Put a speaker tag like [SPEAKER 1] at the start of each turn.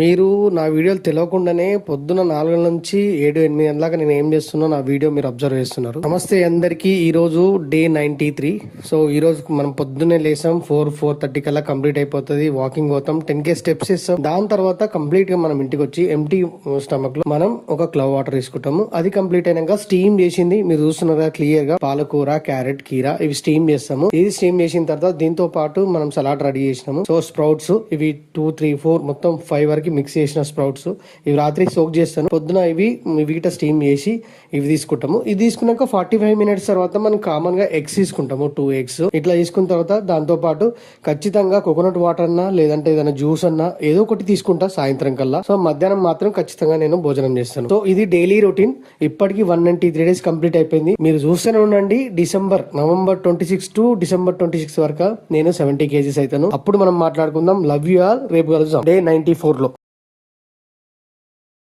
[SPEAKER 1] మీరు నా వీడియోలు తెలియకుండానే పొద్దున 4 నుంచి 7-8 గంటలకు నేను ఏం చేస్తున్నా నా వీడియో మీరు అబ్జర్వ్ చేస్తున్నారు. నమస్తే అందరికి. ఈ రోజు డే 93. సో ఈ రోజు మనం పొద్దున్నే లేసాం. 4:30 కల్లా కంప్లీట్ అయిపోతుంది. వాకింగ్ పోతాం, 10K స్టెప్స్ ఇస్తాం. దాని తర్వాత కంప్లీట్ గా మనం ఇంటికి వచ్చి ఎంటీ స్టమక్ లో మనం ఒక క్లవ్ వాటర్ తీసుకుంటాము. అది కంప్లీట్ అయినాక స్టీమ్ చేసింది మీరు చూస్తున్నారా క్లియర్ గా, పాలకూర, క్యారెట్, కీరా ఇవి స్టీమ్ చేస్తాము. ఇది స్టీమ్ చేసిన తర్వాత దీంతో పాటు మనం సలాడ్ రెడీ చేసినాము. సో స్ప్రౌట్స్ ఇవి 2, 3, 4 మొత్తం 5 వరకు మిక్స్ చేసిన స్ప్రౌట్స్ ఇవి రాత్రి సోక్ చేస్తాను. పొద్దున ఇవి వీట స్టీమ్ చేసి ఇవి తీసుకుంటాము. ఇది తీసుకున్నాక 45 మినిట్స్ తర్వాత మనం కామన్ గా ఎగ్స్ తీసుకుంటాము. 2 eggs ఇట్లా తీసుకున్న తర్వాత దాంతో పాటు ఖచ్చితంగా కోకోనట్ వాటర్ అన్నా లేదంటే ఏదైనా జ్యూస్ అన్నా ఏదో ఒకటి తీసుకుంటా సాయంత్రం కల్లా. సో మధ్యాహ్నం మాత్రం ఖచ్చితంగా నేను భోజనం చేస్తాను. సో ఇది డైలీ రొటీన్. ఇప్పటికి 193 days కంప్లీట్ అయిపోయింది. మీరు చూస్తూనే ఉండండి. నవంబర్ 26 టు డిసెంబర్ 26 వరకు నేను 70 kgs అవుతాను. అప్పుడు మనం మాట్లాడుకుందాం. Love you all. రేపు కలుద్దాం డే 94 లో.